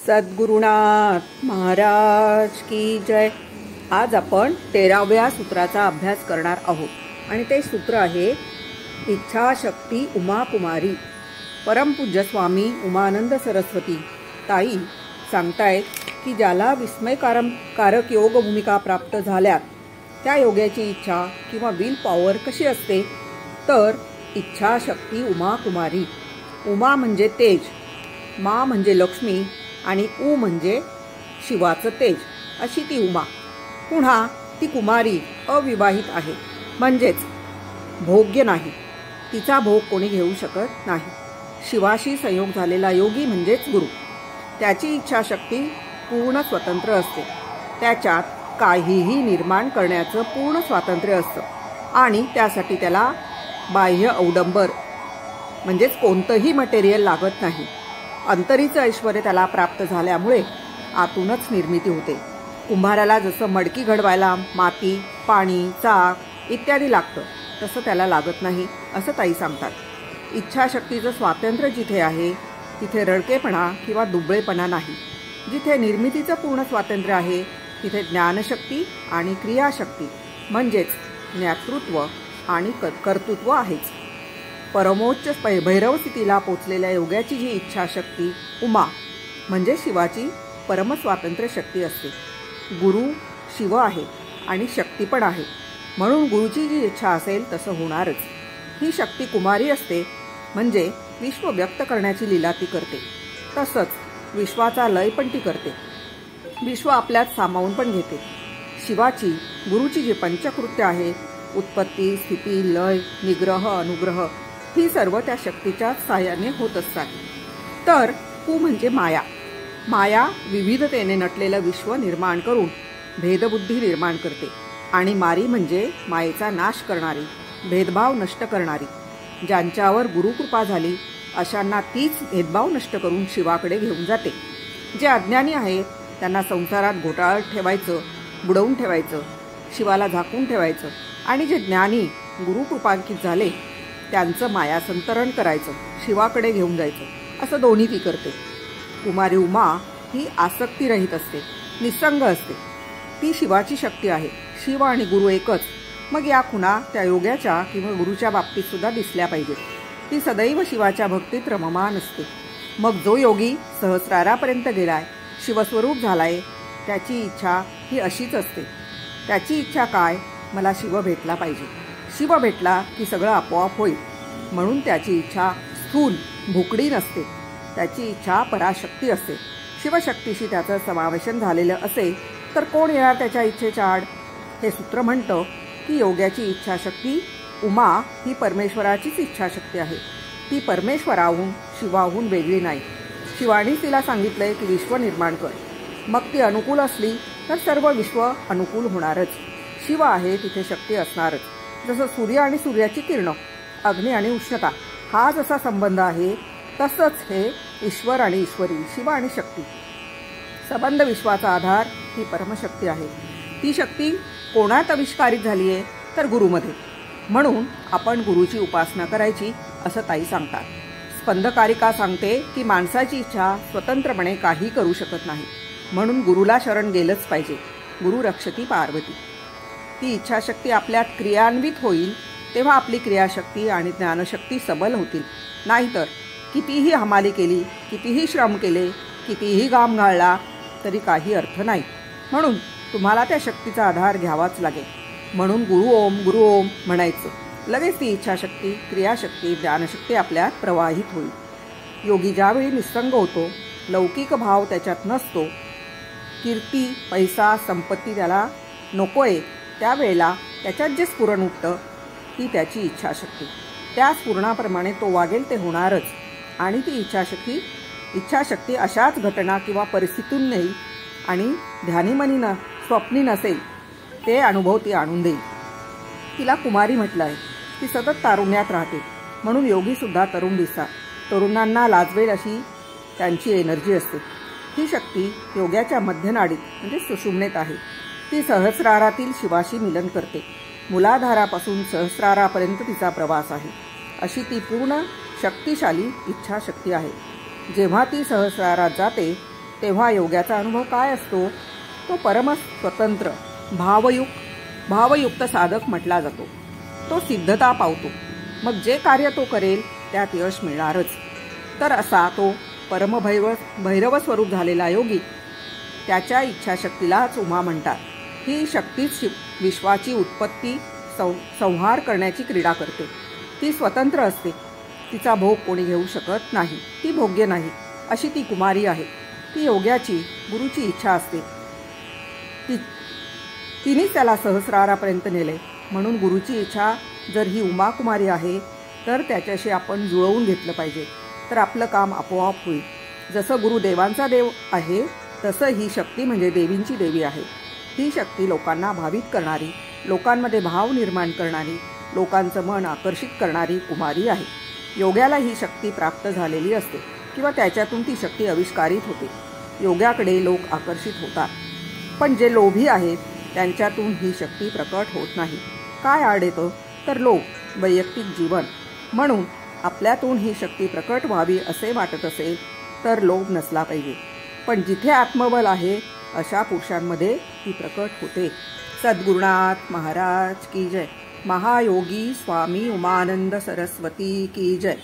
सद्गुरुनाथ महाराज की जय। आज आपण 13व्या सूत्राचा अभ्यास करणार आहोत आणि ते सूत्र आहे इच्छाशक्ती उमा कुमारी। परमपूज्य स्वामी उमानंद सरस्वती ताई सांगतायत की ज्याला विस्मयकारक योग भूमिका प्राप्त झाल्यात त्या योग्याची इच्छा किंवा विल पॉवर कशी असते तर इच्छाशक्ती उमा कुमारी। उमा म्हणजे तेज, मा म्हणजे लक्ष्मी आणि उ म्हणजे शिवाचं तेज, अशी ती उमा। पुन्हा ती कुमारी अविवाहित आहे, म्हणजेच भोग्य नाही, तिचा भोग कोणी घेऊ शकत नाही। शिवाशी संयोग झालेला योगी म्हणजेच गुरु, त्याची इच्छाशक्ती पूर्ण स्वतंत्र असते, त्याच्यात काहीही निर्माण करण्याचं पूर्ण स्वातंत्र्य असतं आणि त्यासाठी त्याला बाह्य अवडंबर म्हणजेच कोणतंही मटेरियल लागत नाही। अंतरीचं ऐश्वर्य त्याला प्राप्त झाल्यामुळे आतूनच निर्मिती होते। कुंभाराला जसं मडकी घडवायला माती, पाणी, चाक इत्यादी लागतं तसं त्याला लागत नाही, असं ताई सांगतात। इच्छाशक्तीचं स्वातंत्र्य जिथे आहे तिथे रडकेपणा किंवा दुबळेपणा नाही। जिथे निर्मितीचं पूर्ण स्वातंत्र्य आहे तिथे ज्ञानशक्ती आणि क्रियाशक्ती म्हणजेच ज्ञातृत्व आणि कर्तृत्व आहेच। परमोच्च भैरव स्थितीला पोचलेल्या योग्याची जी इच्छाशक्ती उमा म्हणजे शिवाची परमस्वातंत्र्य शक्ती असते। गुरु शिव आहे आणि शक्ती पण आहे, म्हणून गुरुची जी इच्छा असेल तसं होणारच। ही शक्ती कुमारी असते म्हणजे विश्व व्यक्त करण्याची लीला ती करते, तसंच विश्वाचा लय पण ती करते, विश्व आपल्यात सामावून पण घेते। शिवाची गुरुची जी पंचकृत्य आहे उत्पत्ती, स्थिती, लय, निग्रह, अनुग्रह ही सर्व त्या शक्तीच्या साहाय्याने होत असतात। तर उ म्हणजे माया, माया विविधतेने नटलेलं विश्व निर्माण करून भेदबुद्धी निर्माण करते आणि मारी म्हणजे मायेचा नाश करणारी, भेदभाव नष्ट करणारी। ज्यांच्यावर गुरुकृपा झाली अशांना तीच भेदभाव नष्ट करून शिवाकडे घेऊन जाते। जे अज्ञानी आहेत त्यांना संसारात घोटाळत ठेवायचं, बुडवून ठेवायचं, शिवाला झाकून ठेवायचं आणि जे ज्ञानी गुरुकृपांकित झाले त्यांचं माया संतरण करायचं, शिवाकडे घेऊन जायचं, असं दोन्ही ती करते। कुमारी उमा ही आसक्तीरहित असते, निसंग असते, ती शिवाची शक्ती आहे। शिव आणि गुरु एकच, मग या खुणा त्या योग्याच्या किंवा गुरुच्या बाबतीत सुद्धा दिसल्या पाहिजेत। ती सदैव शिवाच्या भक्तीत रममान असते। मग जो योगी सहस्रारापर्यंत गेलाय, शिवस्वरूप झालाय, त्याची इच्छा ही अशीच असते। त्याची इच्छा काय? मला शिव भेटला पाहिजे, शिव भेटला की सगळं आपोआप होईल, म्हणून त्याची इच्छा स्थूल भुकडी नसते, त्याची इच्छा पराशक्ती असते। शिवशक्तीशी त्याचं समावेशन झालेलं असेल तर कोण येणार त्याच्या इच्छेच्या आड? हे सूत्र म्हणतं की योग्याची इच्छाशक्ती उमा ही परमेश्वराचीच इच्छाशक्ती आहे। ती परमेश्वराहून शिवाहून वेगळी नाही। शिवानीच तिला सांगितलंय की विश्व निर्माण कर, मग ती अनुकूल असली तर सर्व विश्व अनुकूल होणारच। शिव आहे तिथे शक्ती असणारच। जसं सूर्य आणि सूर्याची किरणं, अग्नी आणि उष्णता हा जसा संबंध आहे तसंच हे ईश्वर आणि ईश्वरी, शिव आणि शक्ती संबंध। विश्वाचा आधार ही परमशक्ती आहे। ती शक्ती कोणात आविष्कारित झाली आहे तर गुरुमध्ये, म्हणून आपण गुरुची उपासना करायची असं ताई सांगतात। स्पंदकारिका सांगते की माणसाची इच्छा स्वतंत्रपणे काही करू शकत नाही, म्हणून गुरुला शरण गेलंच पाहिजे। गुरु रक्षती पार्वती। ती इच्छाशक्ती आपल्यात क्रियान्वित होईल तेव्हा आपली क्रियाशक्ती आणि ज्ञानशक्ती सबल होतील, नाहीतर कितीही हमाली केली, कितीही श्रम केले, कितीही घाम घालला तरी काही अर्थ नाही। म्हणून तुम्हाला त्या शक्तीचा आधार घ्यावाच लागेल, म्हणून गुरु ओम म्हणायचं, लगेच ती इच्छाशक्ती, क्रियाशक्ती, ज्ञानशक्ती आपल्यात प्रवाहित होईल। योगी ज्यावेळी निस्संग होतो, लौकिक भाव त्याच्यात नसतो, कीर्ती, पैसा, संपत्ती त्याला नकोय, त्यावेळेला त्याच्यात जे स्फुरण उठतं ती त्याची इच्छाशक्ती। त्या स्फुरणाप्रमाणे तो वागेल ते होणारच आणि ती इच्छाशक्ती अशाच घटना किंवा परिस्थितीतून नेईल आणि ध्यानीमनी स्वप्नी नसेल ते अनुभव ती आणून देईल। तिला कुमारी म्हटलं आहे, ती सतत तारुण्यात राहते, म्हणून योगीसुद्धा तरुण दिसतात, तरुणांना लाजवेल अशी त्यांची एनर्जी असते। ही शक्ती योग्याच्या मध्यनाडीत म्हणजे सुषुम्नेत आहे। ती सहस्रारातील शिवाशी मिलन करते, मूलाधारापासून सहस्रारापर्यंत तिचा प्रवास आहे। अशी ती पूर्ण शक्तिशाली इच्छाशक्ती आहे। जेव्हा ती सहस्रारात जाते तेव्हा योग्याचा अनुभव काय असतो? तो परमस्वतंत्र भावयुक्त साधक म्हटला जातो. तो सिद्धता पावतो. मग जे कार्य तो करेल त्यात यश मिळणारच. तर असा तो भैरव स्वरूप झालेला योगी, त्याच्या इच्छाशक्तीलाच उमा म्हणतात. ही शक्तीच विश्वाची उत्पत्ती संहार करण्याची क्रीडा करते. ती स्वतंत्र असते. तिचा भोग कोणी घेऊ शकत नाही. ती भोग्य नाही. अशी ती कुमारी आहे. ती योग्याची, गुरुची इच्छा असते. तिनेच त्याला सहस्रारापर्यंत नेले. म्हणून गुरुची इच्छा जर ही उमा कुमारी आहे तर त्याच्याशी आपण जुळवून घेतलं पाहिजे. तर आपलं काम आपोआप होईल. जसं गुरु देवांचा देव आहे तसं ही शक्ती म्हणजे देवींची देवी आहे. ही शक्ती लोकांना भावित करणारी, लोकांमध्ये भाव निर्माण करणारी, लोकांचं मन आकर्षित करणारी कुमारी आहे. योग्याला ही शक्ती प्राप्त झालेली असते किंवा त्याच्यातून ती शक्ती आविष्कारित होते. योग्याकडे लोक आकर्षित होतात. पण जे लोभी आहेत त्यांच्यातून ही शक्ती प्रकट होत नाही. काय आड येतं? तर लोभ, वैयक्तिक जीवन. म्हणून आपल्यातून ही शक्ती प्रकट व्हावी असे वाटत असेल तर लोभ नसला पाहिजे. पण जिथे आत्मबल आहे अशा पुरुषांमध्ये ती प्रकट होते. सद्गुरुनाथ महाराज की जय. महायोगी स्वामी उमानंद सरस्वती की जय.